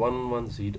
110,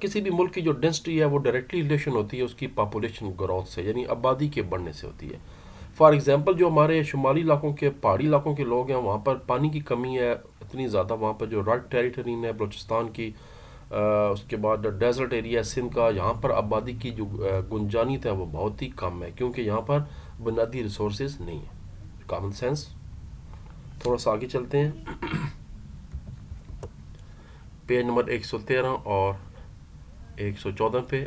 کسی بھی ملک کی جو ڈینسٹی ہے وہ ڈائریکٹلی ریلیشن ہوتی ہے اس کی پاپولیشن گروتھ سے، یعنی آبادی کے بڑھنے سے ہوتی ہے. فار ایگزامپل جو ہمارے شمالی علاقوں کے پہاڑی علاقوں کے لوگ ہیں وہاں پر پانی کی کمی ہے اتنی زیادہ، وہاں پر جو راک ٹیریٹری ہے بلوچستان کی، اس کے بعد ڈیزرٹ ایریا سندھ کا، یہاں پر آبادی کی جو گنجانیت ہے وہ بہت ہی کم ہے کیونکہ یہاں پر بنیادی ریسورسز نہیں ہیں. Common sense. تھوڑا سا آگے چلتے ہیں پیج نمبر 113 اور 114 پہ.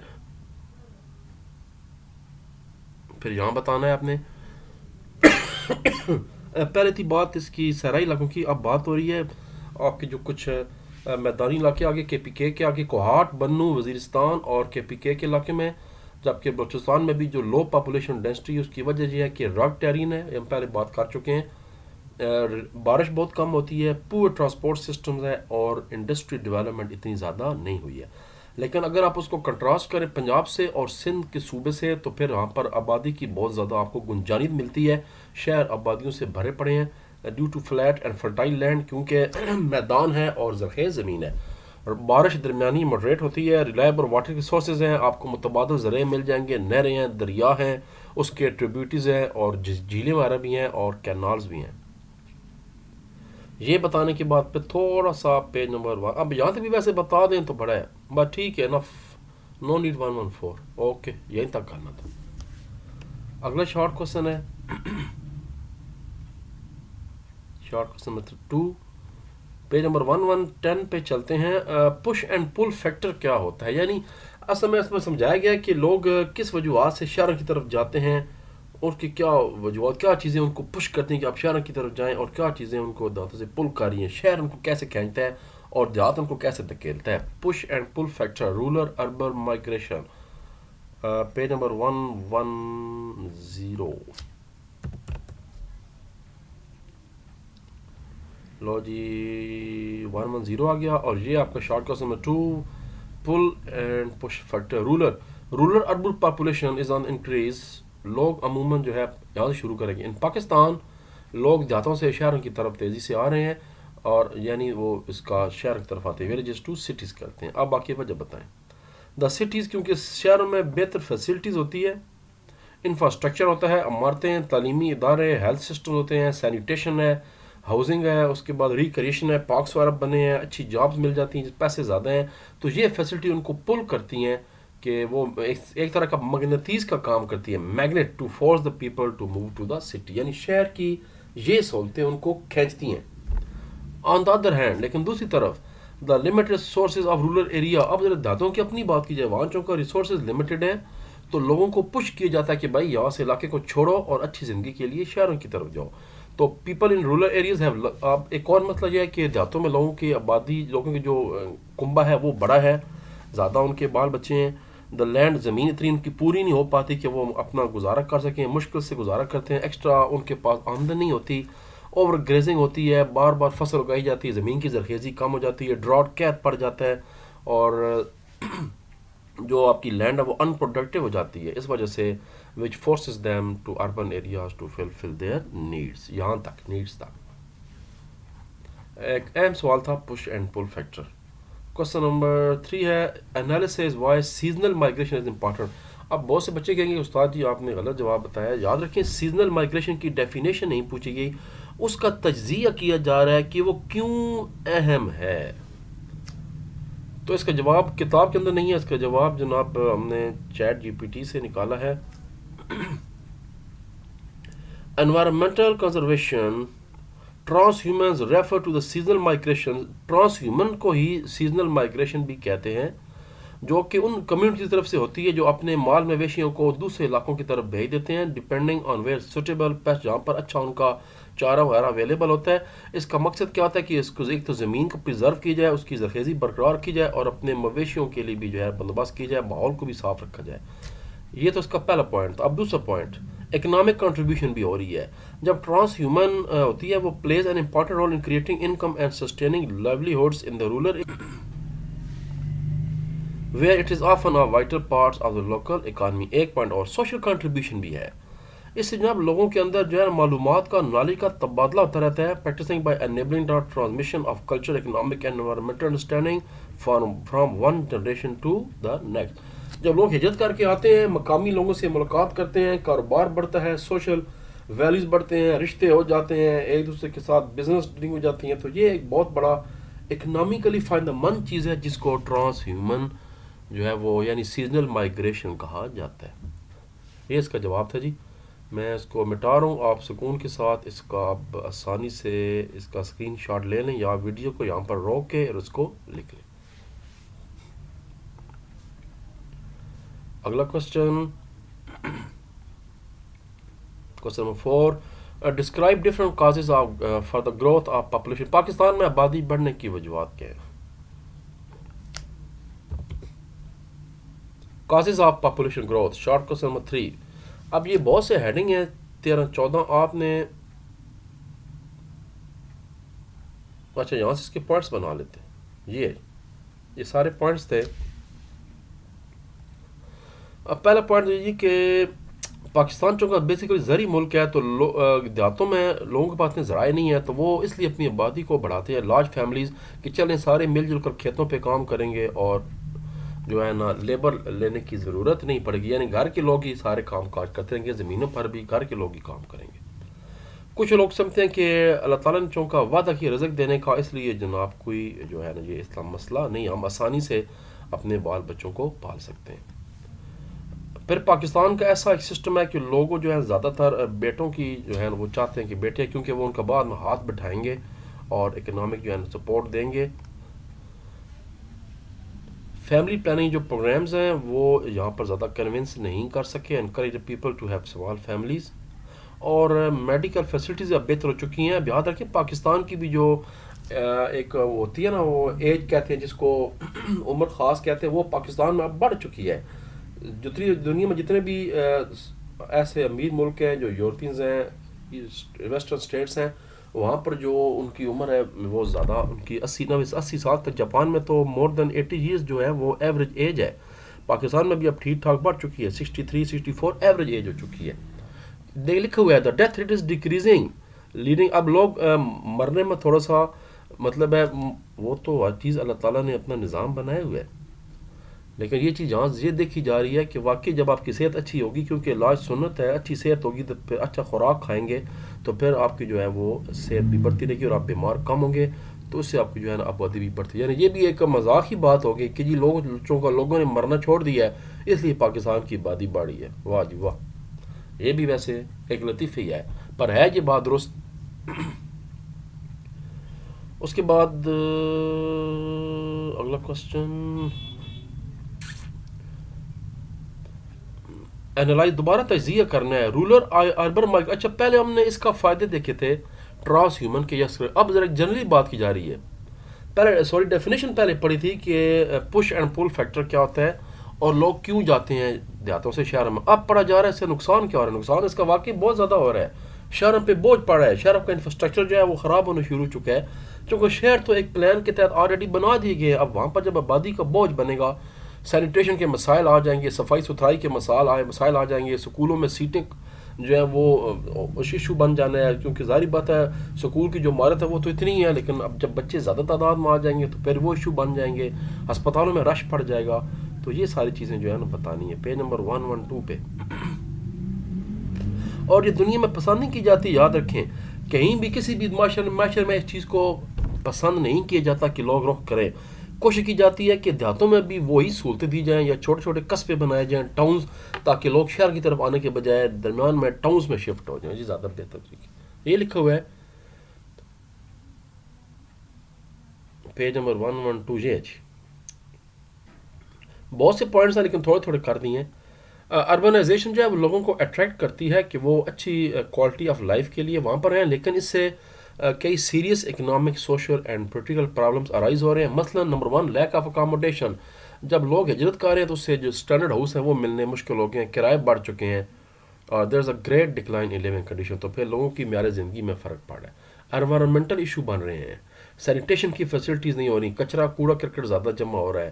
پھر یہاں بتانا ہے آپ نے پہلے تھی بات اس کی صحرائی علاقوں کی، اب بات ہو رہی ہے آپ کے جو کچھ میدانی علاقے آگے کے پی کے آگے کوہاٹ، بنو، وزیرستان اور کے پی کے علاقے میں، جبکہ بلوچستان میں بھی جو لو پاپولیشن ڈینسٹی اس کی وجہ یہ ہے کہ راک ٹیرین ہے، ہم پہلے بات کر چکے ہیں. بارش بہت کم ہوتی ہے، پور ٹرانسپورٹ سسٹمز ہے اور انڈسٹری ڈیولپمنٹ اتنی زیادہ نہیں ہوئی ہے. لیکن اگر آپ اس کو کنٹراسٹ کریں پنجاب سے اور سندھ کے صوبے سے تو پھر وہاں پر آبادی کی بہت زیادہ آپ کو گنجانیت ملتی ہے. شہر آبادیوں سے بھرے پڑے ہیں due to flat and fertile land, کیونکہ میدان ہے اور زرخیز زمین ہے. اور بارش درمیانی ماڈریٹ ہوتی ہے. ریلائبل واٹر ریسورسز ہیں، آپ کو متبادل ذرائع مل جائیں گے، نہریں ہیں، دریا ہیں، اس کے ٹریبیوٹیز ہیں اور جھیلیں وغیرہ بھی ہیں اور کینالز بھی ہیں. یہ بتانے کے بعد پھر تھوڑا سا پیج نمبر 1، اب یہاں تک بھی ویسے بتا دیں تو بڑا ہے، بس ٹھیک ہے انف، نو نیڈ 114. اوکے یہیں تک کرنا تھا. اگلا شارٹ کوشچن ہے short question number 2، page number 1110 پہ چلتے ہیں. پش اینڈ پل فیکٹر کیا ہوتا ہے؟ یعنی اصل میں اس میں سمجھایا گیا کہ لوگ کس وجوہات سے شہروں کی طرف جاتے ہیں اور کی کیا وجوہات، کیا چیزیں ان کو پش کرتی ہیں کہ آپ شہروں کی طرف جائیں اور کیا چیزیں ان کو دیہاتوں سے پل کر رہی ہیں، شہر ان کو کیسے کھینچتا ہے اور دیہات ان کو کیسے دھکیلتا ہے. Push and pull factor, rural urban migration, page number 110. لو جی 110 آ گیا. اور یہ آپ کا short question number 2، pull and push factor. Rural urban population is on increase. لوگ عموماً جو ہے یہاں سے شروع کریں گے. ان پاکستان لوگ دیہاتوں سے شہروں کی طرف تیزی سے آ رہے ہیں اور یعنی وہ اس کا شہر کی طرف آتے ہیں، ویلیجز ٹو سٹیز کرتے ہیں. اب باقی وجہ بتائیں. دا سٹیز، کیونکہ شہروں میں بہتر فیسلٹیز ہوتی ہے، انفراسٹرکچر ہوتا ہے، عمارتیں، تعلیمی ادارے، ہیلتھ سسٹم ہوتے ہیں، سینیٹیشن ہے، ہاؤسنگ ہے، اس کے بعد ریکریشن ہے، پارکس وغیرہ بنے ہیں، اچھی جابز مل جاتی ہیں، پیسے زیادہ ہیں. تو یہ فیسلٹی ان کو پل کرتی ہیں کہ وہ ایک طرح کا مغناطیس کا کام کرتی ہے، magnet to force the people to move to the city. یعنی شہر کی یہ سہولتیں ان کو کھینچتی ہیں. آن دا ادر ہینڈ، لیکن دوسری طرف، the limited sources of rural area. اب ذرا دیہاتوں کی اپنی بات کی جائے، وہاں چونکہ ریسورسز لمیٹڈ ہیں تو لوگوں کو پش کیا جاتا ہے کہ بھائی یہاں سے علاقے کو چھوڑو اور اچھی زندگی کے لیے شہروں کی طرف جاؤ. تو people in rural areas have. اب ایک اور مسئلہ یہ ہے کہ دیہاتوں میں لوگوں کی آبادی، لوگوں کی جو کنبہ ہے وہ بڑا ہے، زیادہ ان کے بال بچے ہیں. دا لینڈ، زمین اتنی ان کی پوری نہیں ہو پاتی کہ وہ اپنا گزارا کر سکیں، مشکل سے گزارا کرتے ہیں. ایکسٹرا ان کے پاس آمدن نہیں ہوتی، اوور گریزنگ ہوتی ہے، بار بار فصل اگائی جاتی ہے، زمین کی زرخیزی کم ہو جاتی ہے، ڈراٹ قحط پڑ جاتا ہے اور جو آپ کی لینڈ ہے وہ ان پروڈکٹیو ہو جاتی ہے. اس وجہ سے which forces them to urban areas to fulfill their needs. یہاں تک نیڈس تک ایک اہم سوال تھا push and pull factor. Question number 3 ہے analysis why seasonal migration is important. اب بہت سے بچے کہیں گے استاد جی آپ نے غلط جواب بتایا. یاد رکھیں سیزنل مائگریشن کی ڈیفینیشن نہیں پوچھی گئی، اس کا تجزیہ کیا جا رہا ہے کہ وہ کیوں اہم ہے. تو اس کا جواب کتاب کے اندر نہیں ہے، اس کا جواب جناب ہم نے چیٹ جی پی ٹی سے نکالا ہے. Environmental conservation, transhumans refer to the seasonal migration. Transhuman کو ہی seasonal migration بھی کہتے ہیں، جو کہ ان کمیونٹی کی طرف سے ہوتی ہے جو اپنے مال مویشیوں کو دوسرے علاقوں کی طرف بھیج دیتے ہیں depending on where suitable paste, جہاں پر اچھا ان کا چارہ وغیرہ اویلیبل ہوتا ہے. اس کا مقصد کیا ہوتا ہے کہ اس کو ایک تو زمین کو پریزرو کی جائے، اس کی زرخیزی برقرار کی جائے اور اپنے مویشیوں کے لیے بھی جو ہے بندوبست کی جائے، ماحول کو بھی صاف رکھا جائے. یہ تو اس کا پہلا پوائنٹ تھا. اب دوسرا پوائنٹ، اکنامک کنٹریبیوشن بھی ہو رہی ہے. جب ٹرانس ہیومن ہوتی ہے وہ plays an important role in creating income and sustaining livelihoods in the rural where it is often a vital parts of the local economy. ایک پوائنٹ اور سوشل کنٹریبیوشن بھی ہے. اس سے جناب لوگوں کے اندر جو ہے معلومات کا نالج کا تبادلہ ہوتا رہتا ہے. Practicing by enabling the transmission of culture economic and environmental understanding from one generation to the next. جب لوگ ہجرت کر کے آتے ہیں، مقامی لوگوں سے ملاقات کرتے ہیں، کاروبار بڑھتا ہے، سوشل ویلیوز بڑھتے ہیں، رشتے ہو جاتے ہیں، ایک دوسرے کے ساتھ بزنس ڈیلنگ ہو جاتی ہیں، تو یہ ایک بہت بڑا اکنامکلی فائدہ مند چیز ہے جس کو ٹرانس ہیومن جو ہے وہ یعنی سیزنل مائگریشن کہا جاتا ہے. یہ اس کا جواب تھا جی. میں اس کو مٹا رہا ہوں، آپ سکون کے ساتھ اس کا آپ آسانی سے اس کا اسکرین شاٹ لے لیں یا ویڈیو کو یہاں پر روک کے اور اس کو لکھ لیں. اگلا question number 4. Describe different causes for the growth of population. Pakistan میں آبادی بڑھنے کی وجوہات کیا ہیں؟ Causes of population growth. Short question number 3. اب یہ بہت سے ہیڈنگ ہیں 13-14 آپ نے اچھا یہاں سے اس کے پوائنٹس بنا لیتے ہیں. یہ سارے پوائنٹس تھے. اب پہلا پوائنٹ یہ کہ پاکستان چونکہ بیسیکلی زرعی ملک ہے تو دیہاتوں میں لوگوں کے پاس اتنے ذرائع نہیں ہے، تو وہ اس لیے اپنی آبادی کو بڑھاتے ہیں. لارج فیملیز کہ چلیں سارے مل جل کر کھیتوں پہ کام کریں گے اور جو ہے نا لیبر لینے کی ضرورت نہیں پڑے گی، یعنی گھر کے لوگ ہی سارے کام کاج کرتے رہیں گے، زمینوں پر بھی گھر کے لوگ ہی کام کریں گے. کچھ لوگ سمجھتے ہیں کہ اللہ تعالیٰ نے چونکہ وعدہ کی رزق دینے کا، اس لیے جناب کوئی جو ہے نا یہ اسلام مسئلہ نہیں، ہم آسانی سے اپنے بال بچوں کو پال سکتے ہیں. پھر پاکستان کا ایسا ایک سسٹم ہے کہ لوگوں جو ہے زیادہ تر بیٹوں کی جو ہے وہ چاہتے ہیں کہ بیٹے، کیونکہ وہ ان کا بعد میں ہاتھ بٹھائیں گے اور اکنامک جو ہے سپورٹ دیں گے. فیملی پلاننگ جو پروگرامز ہیں وہ یہاں پر زیادہ کنونس نہیں کر سکے. Encourage people to have small families. اور میڈیکل فیسلٹیز اب بہتر ہو چکی ہیں. یاد رکھیں پاکستان کی بھی جو ایک ہوتی ہے نا وہ ایج کہتے ہیں جس کو عمر خاص کہتے ہیں، وہ پاکستان میں اب بڑھ چکی ہے. جتنی دنیا میں جتنے بھی ایسے امیر ملک ہیں جو یورپینز ہیں، ویسٹرن اسٹیٹس ہیں، وہاں پر جو ان کی عمر ہے وہ زیادہ، ان کی 80 سال تک. جاپان میں تو مور دین 80 ایئرز جو ہے وہ ایوریج ایج ہے. پاکستان میں بھی اب ٹھیک ٹھاک بڑھ چکی ہے، 63-64 ایوریج ایج ہو چکی ہے. لکھا ہوا ہے the death rate is decreasing leading. اب لوگ مرنے میں تھوڑا سا مطلب ہے، وہ تو ہر چیز اللہ تعالیٰ نے اپنا نظام بنائے ہوئے ہے، لیکن یہ چیز جہاں یہ دیکھی جا رہی ہے کہ واقعی جب آپ کی صحت اچھی ہوگی، کیونکہ علاج سنت ہے، اچھی صحت ہوگی تو پھر اچھا خوراک کھائیں گے تو پھر آپ کی جو ہے وہ صحت بھی بڑھتی رہے گی اور آپ بیمار کم ہوں گے، تو اس سے آپ کی جو ہے نا آبادی بھی بڑھتی ہے. یعنی یہ بھی ایک مذاق ہی بات ہوگی کہ جی لوگوں نے مرنا چھوڑ دیا ہے اس لیے پاکستان کی آبادی بڑھی ہے. واہ جی واہ، یہ بھی ویسے ایک لطیفہ ہی ہے، پر ہے یہ بات درست. اس کے بعد اگلا کوشچن اینالائز، دوبارہ تجزیہ کرنا ہے. Rural urban market. اچھا پہلے ہم نے اس کا فائدے دیکھے تھے ٹرانس ہیومن کے، یس. اب ذرا جنرلی بات کی جا رہی ہے. پہلے ڈیفینیشن پہلے پڑھی تھی کہ پش اینڈ پل فیکٹر کیا ہوتا ہے اور لوگ کیوں جاتے ہیں دیہاتوں سے شہروں میں. اب پڑھا جا رہا ہے اس سے نقصان کیا ہو رہا ہے. نقصان اس کا واقعی بہت زیادہ ہو رہا ہے. شہروں پہ بوجھ پڑ رہا ہے، شہروں کا انفراسٹرکچر جو ہے وہ خراب ہونا شروع ہو چکا ہے، چونکہ شہر تو ایک پلان کے تحت آلریڈی بنا دیے گئے. اب وہاں پر جب آبادی کا بوجھ بنے گا، سینیٹیشن کے مسائل آ جائیں گے، صفائی ستھرائی کے مسائل آ جائیں گے، سکولوں میں سیٹیں جو ہے وہ ایشو بن جانا ہے، کیونکہ ظاہری بات ہے سکول کی جو عمارت ہے وہ تو اتنی ہی ہے، لیکن اب جب بچے زیادہ تعداد میں آ جائیں گے تو پھر وہ ایشو بن جائیں گے، ہسپتالوں میں رش پڑ جائے گا. تو یہ ساری چیزیں جو ہے نا بتانی ہے پیج نمبر 112 پہ. اور یہ دنیا میں پسند نہیں کی جاتی. یاد رکھیں کہیں بھی کسی بھی معاشرے میں اس چیز کو پسند نہیں کیا جاتا کہ لوگ رخ کریں. کوشش کی جاتی ہے کہ دیہاتوں میں بھی وہی سہولتیں دی جائیں یا چھوٹے چھوٹے قصبے بنائے جائیں، ٹاؤنز، تاکہ لوگ شہر کی طرف آنے کے بجائے درمیان میں ٹاؤنز میں شفٹ ہو جائیں. جی زیادہ بہتر طریقے. یہ لکھا ہوا ہے پیج نمبر 112. یہ بہت سے پوائنٹس ہیں لیکن تھوڑے تھوڑے کر دیے ہیں. اربنائزیشن جو ہے وہ لوگوں کو اٹریکٹ کرتی ہے کہ وہ اچھی کوالٹی آف لائف کے لیے وہاں پر ہیں، لیکن اس سے کئی serious economic, social and political problems arise ہو رہے ہیں. مثلا نمبر 1 لیک آف اکاموڈیشن. جب لوگ ہجرت کر رہے ہیں تو اس سے جو اسٹینڈرڈ ہاؤس ہیں وہ ملنے مشکل ہو گئے ہیں، کرائے بڑھ چکے ہیں، اور there is a great decline in living condition. تو پھر لوگوں کی معیار زندگی میں فرق پڑ رہا ہے. انوائرمنٹل ایشو بن رہے ہیں، سینیٹیشن کی فیسلٹیز نہیں ہو رہی، کچرا کوڑا کرکٹ زیادہ جمع ہو رہا ہے.